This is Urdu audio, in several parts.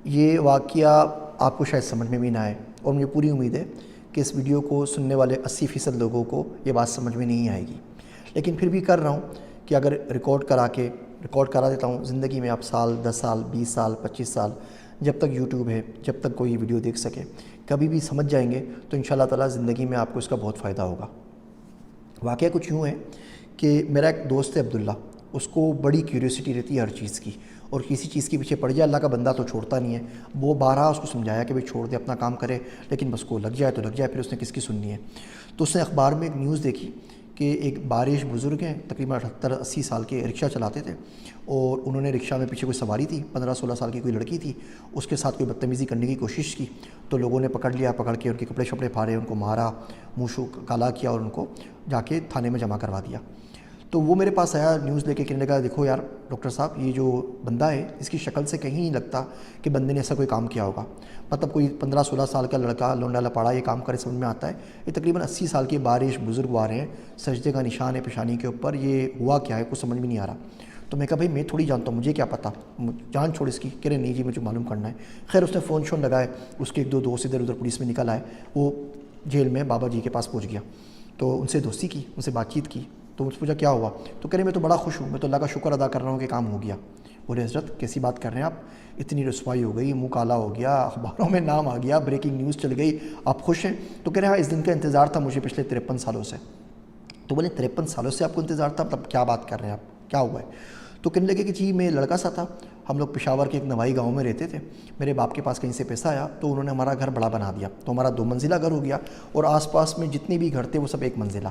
یہ واقعہ آپ کو شاید سمجھ میں بھی نہ آئے، اور مجھے پوری امید ہے کہ اس ویڈیو کو سننے والے 80% لوگوں کو یہ بات سمجھ میں نہیں آئے گی، لیکن پھر بھی کر رہا ہوں کہ اگر ریکارڈ کرا دیتا ہوں زندگی میں، آپ سال 10 سال 20 سال 25 سال جب تک یوٹیوب ہے، جب تک کوئی ویڈیو دیکھ سکے، کبھی بھی سمجھ جائیں گے تو انشاءاللہ تعالیٰ زندگی میں آپ کو اس کا بہت فائدہ ہوگا۔ واقعہ کچھ یوں ہے کہ میرا ایک دوست ہے عبداللہ، اس کو بڑی کیوریوسٹی رہتی ہے ہر چیز کی، اور کسی چیز کے پیچھے پڑ جائے، اللہ کا بندہ تو چھوڑتا نہیں ہے۔ وہ بارہا اس کو سمجھایا کہ بھئی چھوڑ دے، اپنا کام کرے، لیکن بس کو لگ جائے تو لگ جائے، پھر اس نے کس کی سننی ہے۔ تو اس نے اخبار میں ایک نیوز دیکھی کہ ایک بارش بزرگ ہیں، تقریباً 78-80 سال کے، رکشہ چلاتے تھے، اور انہوں نے رکشہ میں پیچھے کوئی سواری تھی، 15-16 سال کی کوئی لڑکی تھی، اس کے ساتھ کوئی بدتمیزی کرنے کی کوشش کی، تو لوگوں نے پکڑ لیا، پکڑ کے ان کے کپڑے شپڑے پھاڑے، ان کو مارا، منہ شو کالا کیا، اور ان کو جا کے تھانے میں جمع کروا دیا۔ تو وہ میرے پاس آیا نیوز لے کے، کہنے لگا دیکھو یار ڈاکٹر صاحب، یہ جو بندہ ہے اس کی شکل سے کہیں نہیں لگتا کہ بندے نے ایسا کوئی کام کیا ہوگا، مطلب کوئی 15-16 سال کا لڑکا لونڈا لپاڑا یہ کام کرے، سمجھ میں آتا ہے؟ یہ تقریباً 80 سال کی بارش بزرگ آ رہے ہیں، سجدے کا نشان ہے پیشانی کے اوپر، یہ ہوا کیا ہے کچھ سمجھ میں نہیں آ رہا۔ تو میں کہا بھائی میں تھوڑی جانتا ہوں، مجھے کیا پتہ، جان چھوڑ اس کی۔ کہہ رہے نہیں جی مجھے معلوم کرنا ہے۔ خیر اس نے فون شون لگائے، اس کے ایک دو دوست ادھر ادھر پولیس میں نکل آئے، وہ جیل میں بابا جی کے پاس پہنچ گیا، تو ان سے دوستی کی، ان سے بات چیت کی، تو مجھ سے پوچھا کیا ہوا، تو کہہ رہے میں تو بڑا خوش ہوں، میں تو اللہ کا شکر ادا کر رہا ہوں کہ کام ہو گیا۔ بولے حضرت کیسی بات کر رہے ہیں آپ، اتنی رسوائی ہو گئی، منہ کالا ہو گیا، اخباروں میں نام آ گیا، بریکنگ نیوز چل گئی، آپ خوش ہیں؟ تو کہہ رہے ہاں اس دن کا انتظار تھا مجھے پچھلے 53 سالوں سے۔ تو بولے 53 سالوں سے آپ کو انتظار تھا، مطلب کیا بات کر رہے ہیں آپ، کیا ہوا ہے؟ تو کہنے لگے کہ جی میں لڑکا سا تھا، ہم لوگ پشاور کے ایک نوائی گاؤں میں رہتے تھے، میرے باپ کے پاس کہیں سے پیسہ آیا تو انہوں نے ہمارا گھر بڑا بنا دیا، تو ہمارا 2 منزلہ گھر ہو گیا، اور آس پاس میں جتنے بھی گھر تھے وہ سب 1 منزلہ۔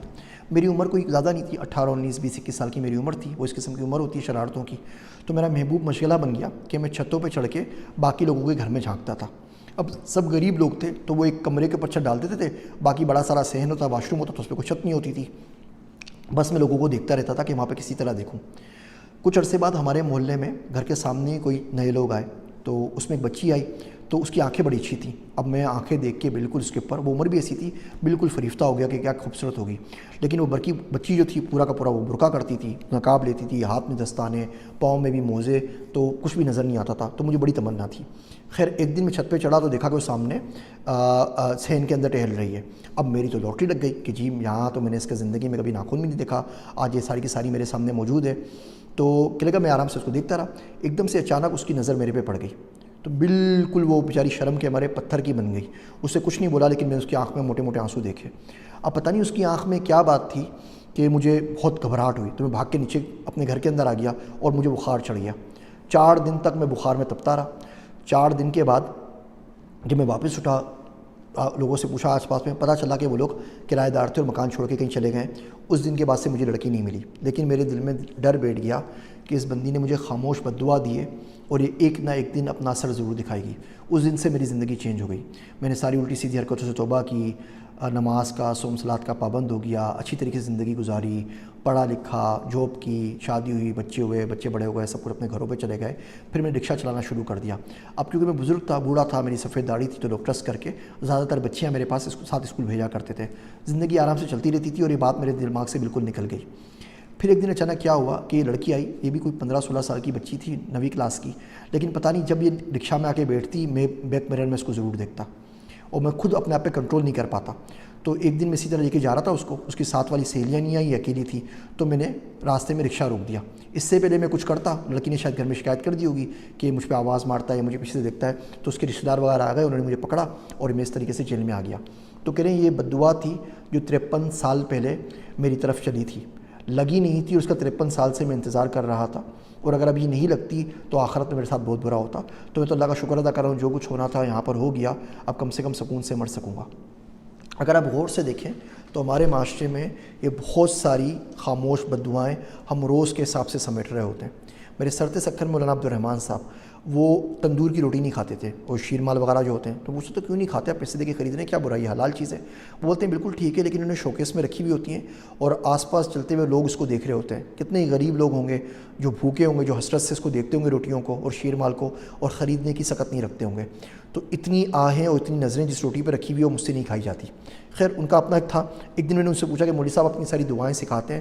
میری عمر کوئی زیادہ نہیں تھی، 18 19 20 21 سال کی میری عمر تھی، وہ اس قسم کی عمر ہوتی ہے شرارتوں کی۔ تو میرا محبوب مشغلہ بن گیا کہ میں چھتوں پہ چڑھ کے باقی لوگوں کے گھر میں جھانکتا تھا۔ اب سب غریب لوگ تھے تو وہ ایک کمرے کے اوپر چھت ڈال دیتے تھے، باقی بڑا سارا صحن ہوتا، واش روم ہوتا، تو اس پہ کوئی چھت نہیں ہوتی تھی، بس میں لوگوں کو دیکھتا رہتا تھا کہ وہاں پہ کسی طرح دیکھوں۔ کچھ عرصے بعد ہمارے محلے میں گھر کے سامنے کوئی نئے لوگ آئے، تو اس میں ایک بچی آئی، تو اس کی آنکھیں بڑی اچھی تھیں۔ اب میں آنکھیں دیکھ کے بالکل اس کے اوپر، وہ عمر بھی ایسی تھی، بالکل فریفتہ ہو گیا کہ کیا خوبصورت ہوگی، لیکن وہ بچی جو تھی پورا کا پورا وہ برقع کرتی تھی، نقاب لیتی تھی، ہاتھ میں دستانے، پاؤں میں بھی موزے، تو کچھ بھی نظر نہیں آتا تھا، تو مجھے بڑی تمنا تھی۔ خیر ایک دن میں چھت پہ چڑھا تو دیکھا کہ وہ سامنے صحن کے اندر ٹہل رہی ہے۔ اب میری تو لاٹری لگ گئی کہ جی یہاں تو میں نے اس کے زندگی میں کبھی ناخن بھی نہیں دیکھا، آج یہ ساری کی ساری میرے سامنے موجود ہے۔ تو کہنے لگا میں آرام سے اس کو دیکھتا رہا، ایک دم سے اچانک اس کی نظر میرے پہ پڑ گئی، تو بالکل وہ بیچاری شرم کے ہمارے پتھر کی بن گئی، اس سے کچھ نہیں بولا، لیکن میں اس کی آنکھ میں موٹے موٹے آنسو دیکھے۔ اب پتہ نہیں اس کی آنکھ میں کیا بات تھی کہ مجھے بہت گھبراہٹ ہوئی، تو میں بھاگ کے نیچے اپنے گھر کے اندر آ گیا، اور مجھے بخار چڑھ گیا۔ 4 دن تک میں بخار میں تپتا رہا۔ 4 دن کے بعد جب میں واپس اٹھا، لوگوں سے پوچھا آس پاس میں، پتہ چلا کہ وہ لوگ کرایہ دار تھے اور مکان چھوڑ کے کہیں چلے گئے۔ اس دن کے بعد سے مجھے لڑکی نہیں ملی، لیکن میرے دل میں ڈر بیٹھ گیا کہ اس بندی نے مجھے خاموش بددعا دی ہے، اور یہ ایک نہ ایک دن اپنا اثر ضرور دکھائے گی۔ اس دن سے میری زندگی چینج ہو گئی، میں نے ساری الٹی سیدھی حرکتوں سے توبہ کی، نماز کا صوم صلات کا پابند ہو گیا، اچھی طریقے سے زندگی گزاری، پڑھا لکھا، جاب کی، شادی ہوئی، بچے ہوئے، بچے بڑے ہو گئے، سب کچھ اپنے گھروں پہ چلے گئے۔ پھر میں نے رکشہ چلانا شروع کر دیا۔ اب کیونکہ میں بزرگ تھا، بوڑھا تھا، میری سفید داڑھی تھی، تو لوگ ٹرسٹ کر کے زیادہ تر بچیاں میرے پاس ساتھ اسکول بھیجا کرتے تھے۔ زندگی آرام سے چلتی رہتی تھی، اور یہ بات میرے دماغ سے بالکل نکل گئی۔ پھر ایک دن اچانک کیا ہوا کہ یہ لڑکی آئی، یہ بھی کوئی 15-16 سال کی بچی تھی، 9ویں کلاس کی، لیکن پتہ نہیں جب یہ رکشہ میں آ کے بیٹھتی، میں بیک مرر میں اس کو ضرور دیکھتا، اور میں خود اپنے آپ پہ کنٹرول نہیں کر پاتا۔ تو ایک دن میں اسی طرح لے کے جا رہا تھا اس کو، اس کی ساتھ والی سہیلیاں نہیں آئی، اکیلی تھی، تو میں نے راستے میں رکشہ روک دیا۔ اس سے پہلے میں کچھ کرتا، لڑکی نے شاید گھر میں شکایت کر دی ہوگی کہ مجھ پہ آواز مارتا ہے یا مجھے پیچھے سے دیکھتا ہے، تو اس کے رشتہ دار وغیرہ آ گئے، انہوں نے مجھے پکڑا، اور میں اس طریقے سے جیل میں آ گیا۔ تو کہہ رہے ہیں یہ بددعا تھی جو 53 سال پہلے میری طرف چلی تھی، لگی نہیں تھی، اور اس کا 53 سال سے میں انتظار کر رہا تھا، اور اگر اب یہ نہیں لگتی تو آخرت میں میرے ساتھ بہت برا ہوتا۔ تو میں تو اللہ کا شکر ادا کر رہا ہوں، جو کچھ ہونا تھا یہاں پر ہو گیا، اب کم سے کم سکون سے مر سکوں گا۔ اگر آپ غور سے دیکھیں تو ہمارے معاشرے میں یہ بہت ساری خاموش بددعائیں ہم روز کے حساب سے سمیٹ رہے ہوتے ہیں۔ میرے سرتے سکھر مولانا عبدالرحمن صاحب، وہ تندور کی روٹی نہیں کھاتے تھے، اور شیر مال وغیرہ جو ہوتے ہیں، تو پوچھتے تو کیوں نہیں کھاتے، آپ پیسے دے کے خریدنے کیا برائی ہے، حلال چیز ہے۔ وہ بولتے ہیں بالکل ٹھیک ہے، لیکن انہوں نے شوکیس میں رکھی ہوئی ہوتی ہیں، اور آس پاس چلتے ہوئے لوگ اس کو دیکھ رہے ہوتے ہیں۔ کتنے غریب لوگ ہوں گے جو بھوکے ہوں گے، جو حسرت سے اس کو دیکھتے ہوں گے روٹیوں کو اور شیر مال کو، اور خریدنے کی سکت نہیں رکھتے ہوں گے۔ تو اتنی آہیں اور اتنی نظریں جس روٹی پہ رکھی ہوئی وہ مجھ سے نہیں کھائی جاتی۔ خیر ان کا اپنا ایک تھا۔ ایک دن میں نے ان سے پوچھا کہ مولوی صاحب اپنی ساری دعائیں سکھاتے ہیں،